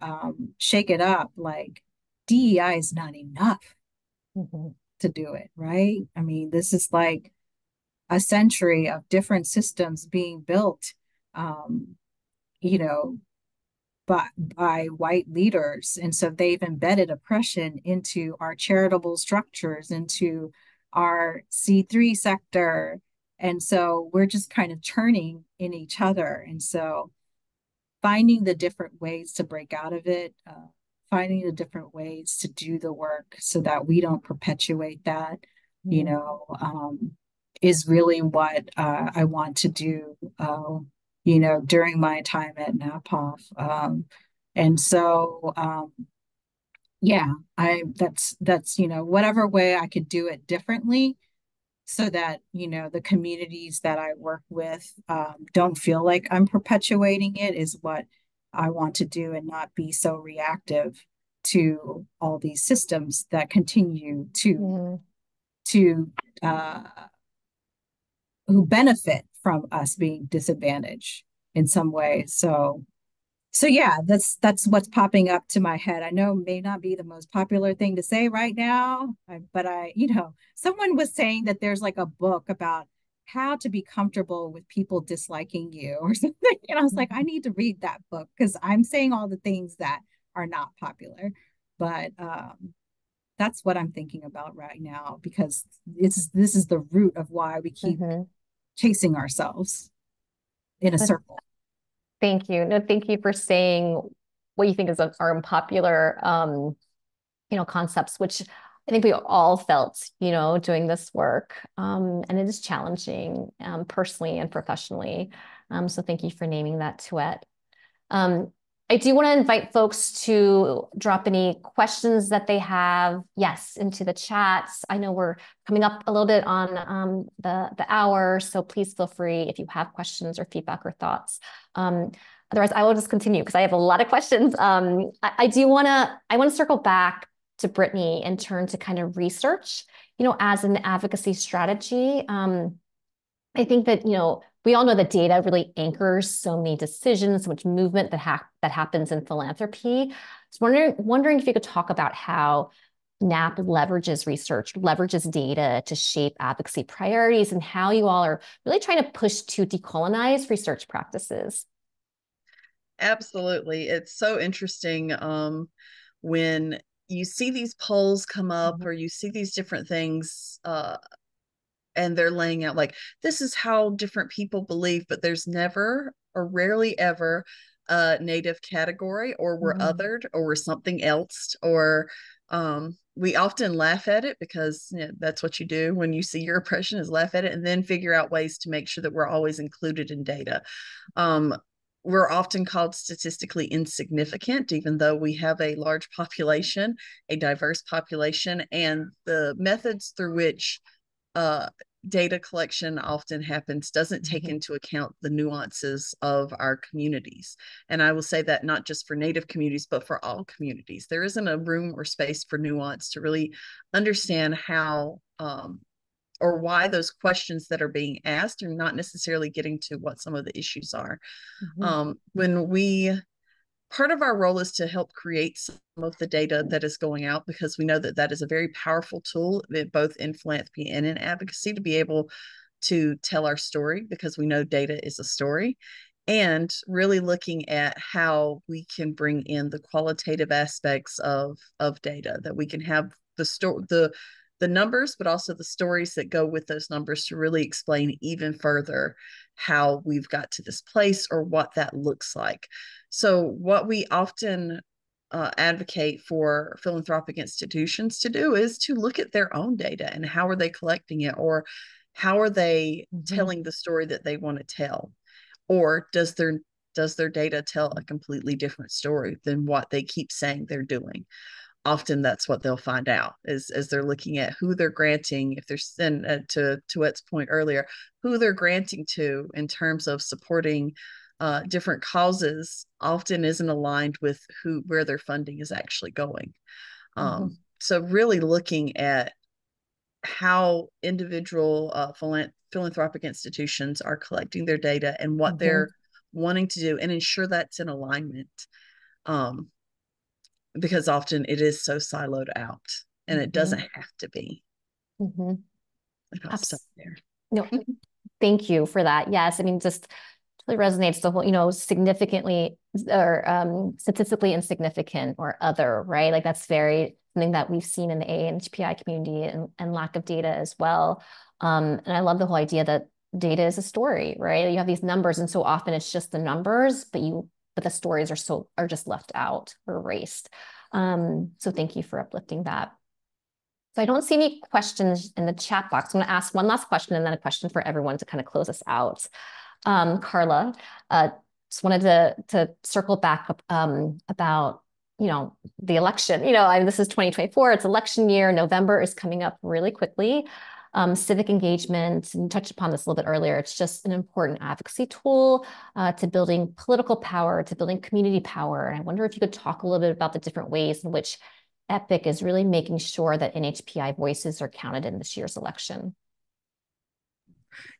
shake it up, like DEI is not enough to do it, right? I mean, this is like a century of different systems being built, by white leaders. And so they've embedded oppression into our charitable structures, into our C3 sector. And so we're just kind of churning in each other. And so finding the different ways to break out of it, finding the different ways to do the work so that we don't perpetuate that, is really what I want to do, during my time at NAPWAF. And so, that's, whatever way I could do it differently so that, the communities that I work with don't feel like I'm perpetuating it is what I want to do, and not be so reactive to all these systems that continue to who benefit from us being disadvantaged in some way. So yeah, that's what's popping up to my head. I know it may not be the most popular thing to say right now, but someone was saying that there's like a book about how to be comfortable with people disliking you or something. And I was like, I need to read that book because I'm saying all the things that are not popular. But that's what I'm thinking about right now, because this is the root of why we keep chasing ourselves in a circle. Thank you. No, thank you for saying what you think is are unpopular, concepts, which I think we all felt, doing this work. And it is challenging, personally and professionally. So thank you for naming that, Tuyet. I do want to invite folks to drop any questions that they have, yes, into the chats. I know we're coming up a little bit on the hour, so please feel free if you have questions or feedback or thoughts. Otherwise, I will just continue because I have a lot of questions. I want to circle back to Brittany and turn to kind of research, as an advocacy strategy. I think that, we all know that data really anchors so many decisions, so much movement that happens in philanthropy. So wondering if you could talk about how NAP leverages research, leverages data to shape advocacy priorities, and how you all are really trying to push to decolonize research practices. Absolutely. It's so interesting when you see these polls come up or you see these different things and they're laying out like, this is how different people believe, but there's never or rarely ever a native category, or we're othered, or we're something else, or we often laugh at it because that's what you do when you see your oppression, is laugh at it and then figure out ways to make sure that we're always included in data. We're often called statistically insignificant, even though we have a large population, a diverse population, and the methods through which data collection often happens doesn't take into account the nuances of our communities. And I will say that not just for Native communities, but for all communities. There isn't a room or space for nuance to really understand how or why those questions that are being asked are not necessarily getting to what some of the issues are. Part of our role is to help create some of the data that is going out, because we know that that is a very powerful tool, both in philanthropy and in advocacy, to be able to tell our story, because we know data is a story, and really looking at how we can bring in the qualitative aspects of data, that we can have the numbers, but also the stories that go with those numbers to really explain even further how we've got to this place or what that looks like. So what we often advocate for philanthropic institutions to do is to look at their own data and how are they collecting it, or how are they telling the story that they want to tell, or does their data tell a completely different story than what they keep saying they're doing. Often that's what they'll find out as they're looking at who they're granting, if they're, and to Tuyet's point earlier, who they're granting to in terms of supporting different causes often isn't aligned with where their funding is actually going. So really looking at how individual philanthropic institutions are collecting their data and what they're wanting to do, and ensure that's in alignment. Because often it is so siloed out, and it doesn't have to be. I'll stop there. No, thank you for that. Yes, I mean, just really resonates the whole, significantly or statistically insignificant or other, right? Like that's very something that we've seen in the AAPI community and lack of data as well. And I love the whole idea that data is a story, right? You have these numbers, and so often it's just the numbers, but the stories are just left out or erased. So thank you for uplifting that. So I don't see any questions in the chat box. I'm going to ask one last question and then a question for everyone to kind of close us out. Karla, just wanted to circle back about the election. This is 2024. It's election year. November is coming up really quickly. Civic engagement, and you touched upon this a little bit earlier, it's just an important advocacy tool to building political power, to building community power. And I wonder if you could talk a little bit about the different ways in which EPIC is really making sure that NHPI voices are counted in this year's election.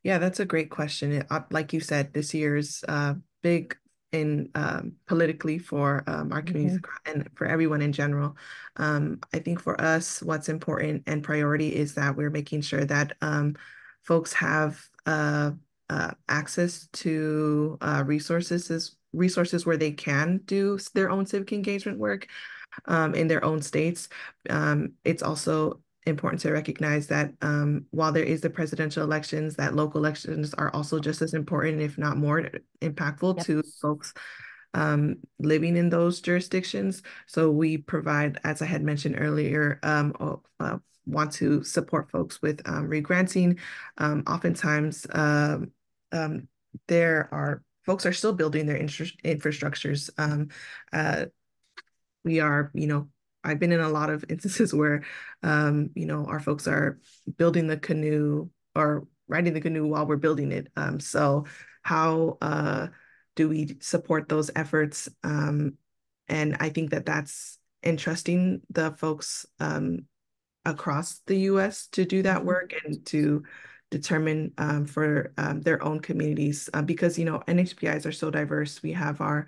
Yeah, that's a great question. Like you said, this year's big in politically for our communities and for everyone in general. I think for us, what's important and priority is that we're making sure that folks have access to resources where they can do their own civic engagement work in their own states. It's also important to recognize that while there is the presidential elections, that local elections are also just as important, if not more impactful to folks living in those jurisdictions. So we provide, as I had mentioned earlier, want to support folks with regranting. Oftentimes, folks are still building their infrastructures. We are, I've been in a lot of instances where, our folks are building the canoe or riding the canoe while we're building it. So how do we support those efforts? And I think that that's entrusting the folks across the U.S. to do that work and to determine for their own communities because, NHPIs are so diverse. We have a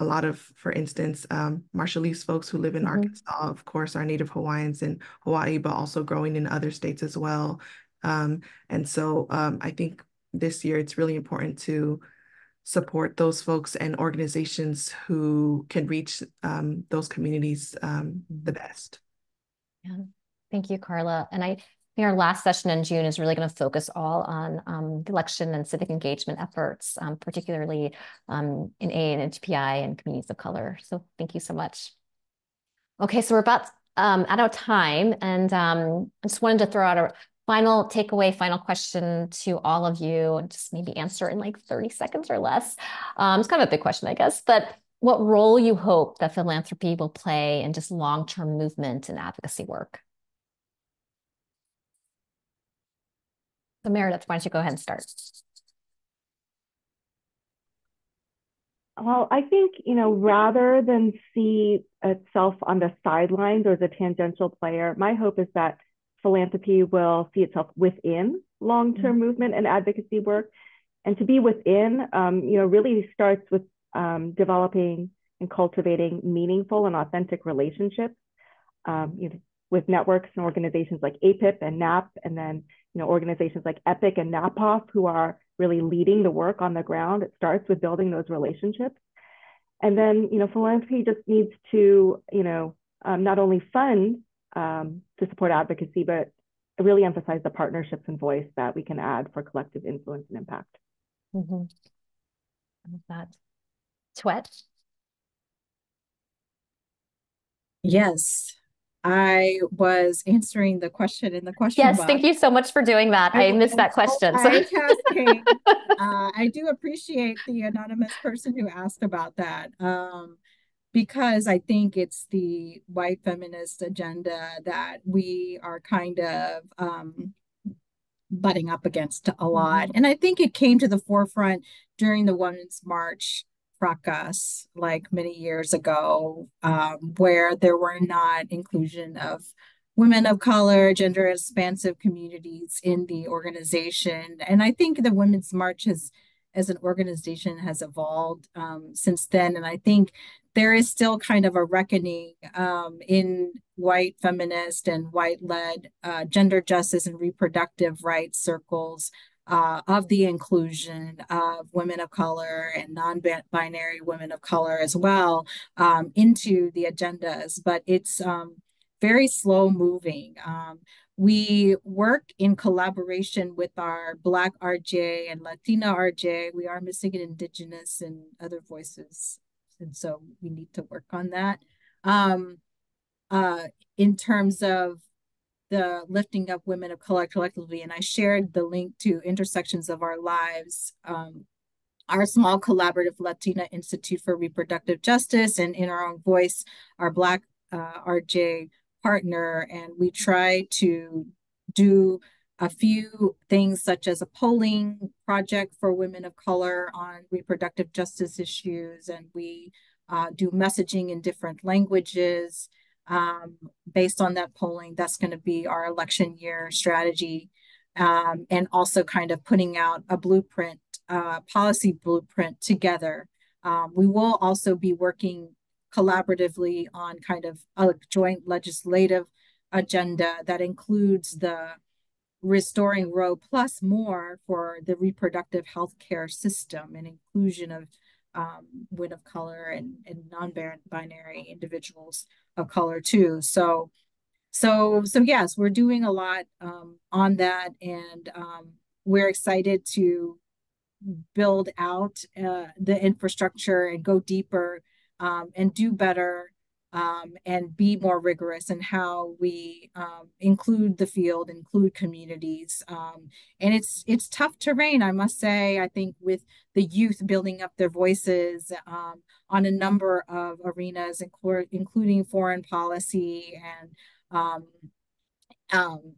lot of, for instance, Marshallese folks who live in Arkansas, of course, are Native Hawaiians in Hawaii, but also growing in other states as well. And so I think this year it's really important to support those folks and organizations who can reach those communities the best. Yeah. Thank you, Karla. And I think our last session in June is really going to focus all on election and civic engagement efforts, particularly in AA and HPI and communities of color. So thank you so much. Okay, so we're about out of time, and I just wanted to throw out a final takeaway, final question to all of you, and just maybe answer in like 30 seconds or less. It's kind of a big question, I guess, but what role you hope that philanthropy will play in just long-term movement and advocacy work? So Meredith, why don't you go ahead and start? Well, I think, rather than see itself on the sidelines or as a tangential player, my hope is that philanthropy will see itself within long-term movement and advocacy work. And to be within, really starts with developing and cultivating meaningful and authentic relationships with networks and organizations like AAPIP and NAP, and then organizations like EPIC and NAPWAF who are really leading the work on the ground. It starts with building those relationships. And then, philanthropy just needs to, not only fund to support advocacy, but really emphasize the partnerships and voice that we can add for collective influence and impact. I love that. Tuyet? Yes. I was answering the question in the question box. Yes, thank you so much for doing that. I missed that question. Multitasking. I do appreciate the anonymous person who asked about that because I think it's the white feminist agenda that we are kind of butting up against a lot. And I think it came to the forefront during the Women's March fracas like many years ago, where there were not inclusion of women of color, gender expansive communities in the organization. And I think the Women's March has, as an organization, has evolved since then. And I think there is still kind of a reckoning in white feminist and white-led gender justice and reproductive rights circles of the inclusion of women of color and non-binary women of color as well into the agendas. But it's very slow moving. We work in collaboration with our Black RJ and Latina RJ. We are missing an Indigenous and other voices. And so we need to work on that. In terms of the lifting up women of color collectively, and I shared the link to Intersections of Our Lives, our small collaborative Latina Institute for Reproductive Justice, and In Our Own Voice, our Black RJ partner. And we try to do a few things such as a polling project for women of color on reproductive justice issues. And we do messaging in different languages. Based on that polling, that's going to be our election year strategy. And also kind of putting out a blueprint, policy blueprint together. We will also be working collaboratively on kind of a joint legislative agenda that includes the restoring Roe plus more for the reproductive health care system and inclusion of women of color and non-binary individuals of color too. So yes, we're doing a lot on that, and we're excited to build out the infrastructure and go deeper and do better and be more rigorous in how we include the field, include communities. And it's tough terrain, I must say, I think, with the youth building up their voices on a number of arenas, including foreign policy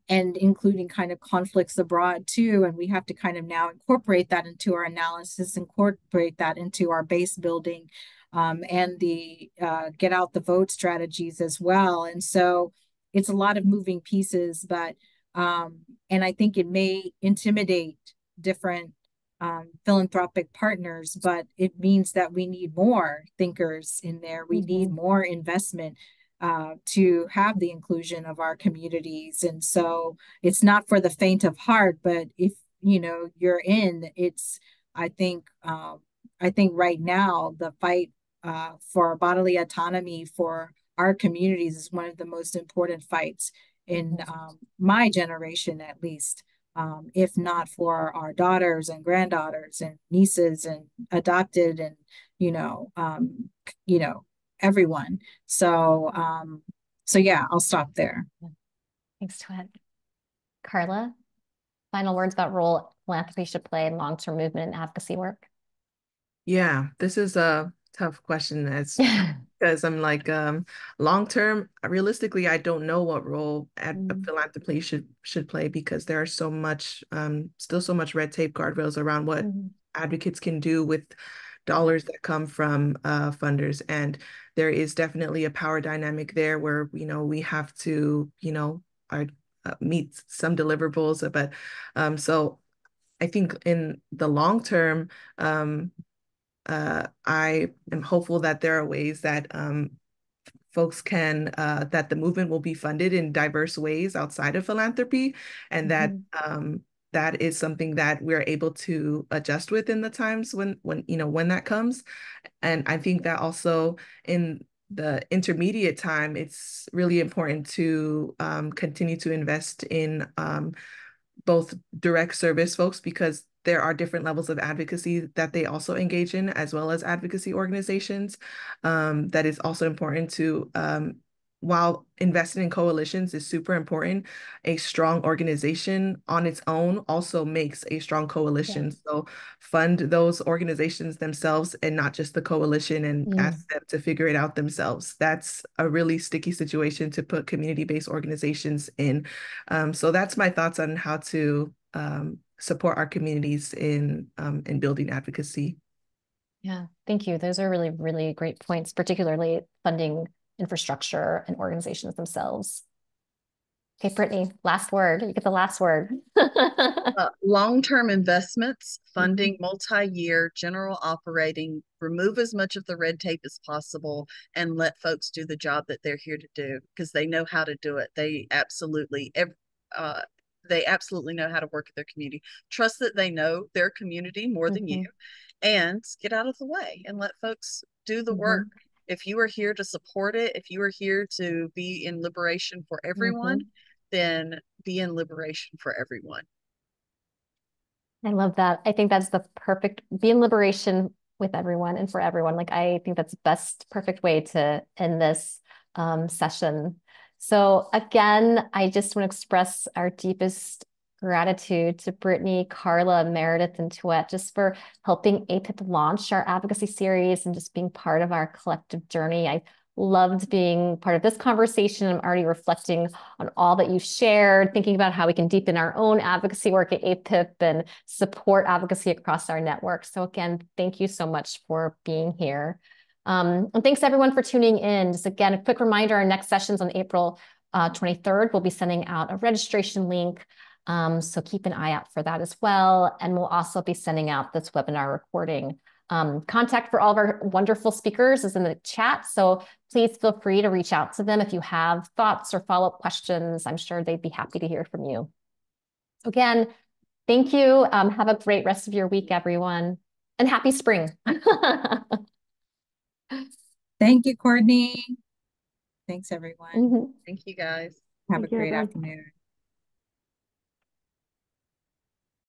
and including kind of conflicts abroad too. And we have to kind of now incorporate that into our analysis, incorporate that into our base building and the get out the vote strategies as well. And so it's a lot of moving pieces, but and I think it may intimidate different philanthropic partners, but it means that we need more thinkers in there. We need more investment to have the inclusion of our communities. And so it's not for the faint of heart, but if you're in, I think right now the fight for bodily autonomy for our communities is one of the most important fights in my generation, at least. If not for our daughters and granddaughters and nieces and adopted and everyone. So yeah, I'll stop there. Thanks, Tuyet. Karla, final words about role philanthropy should play in long-term movement and advocacy work? Yeah, this is a tough question because I'm like long term, realistically, I don't know what role philanthropy should play because there are so much still so much red tape guardrails around what advocates can do with dollars that come from funders. And there is definitely a power dynamic there where we have to meet some deliverables, but so I think in the long term, I am hopeful that there are ways that folks can, that the movement will be funded in diverse ways outside of philanthropy, and that that is something that we're able to adjust with in the times when that comes. And I think that also in the intermediate time, it's really important to continue to invest in both direct service folks, because there are different levels of advocacy that they also engage in, as well as advocacy organizations. That is also important to, while investing in coalitions is super important, a strong organization on its own also makes a strong coalition. Yeah. So fund those organizations themselves and not just the coalition, and ask them to figure it out themselves. That's a really sticky situation to put community-based organizations in. So that's my thoughts on how to support our communities in building advocacy. Yeah, thank you. Those are really, really great points, particularly funding infrastructure and organizations themselves. Okay, Brittany, last word. You get the last word. Long-term investments, funding multi-year, general operating, remove as much of the red tape as possible, and let folks do the job that they're here to do, because they know how to do it. They absolutely know how to work at their community. Trust that they know their community more than you, and get out of the way and let folks do the work. If you are here to support it, if you are here to be in liberation for everyone, then be in liberation for everyone. I love that. I think that's the perfect, be in liberation with everyone and for everyone. Like, I think that's the best, perfect way to end this session. So again, I just want to express our deepest gratitude to Brittany, Karla, Meredith, and Tuyet, just for helping AAPIP launch our advocacy series and just being part of our collective journey. I loved being part of this conversation. I'm already reflecting on all that you shared, thinking about how we can deepen our own advocacy work at AAPIP and support advocacy across our network. So again, thank you so much for being here. And thanks everyone for tuning in. Just again, a quick reminder, our next session's on April 23rd. We'll be sending out a registration link. So keep an eye out for that as well. And we'll also be sending out this webinar recording. Contact for all of our wonderful speakers is in the chat. So please feel free to reach out to them if you have thoughts or follow-up questions. I'm sure they'd be happy to hear from you. So again, thank you. Have a great rest of your week, everyone, and happy spring. Thank you, Courtney. Thanks, everyone. Mm-hmm. Thank you, guys. Have a great afternoon.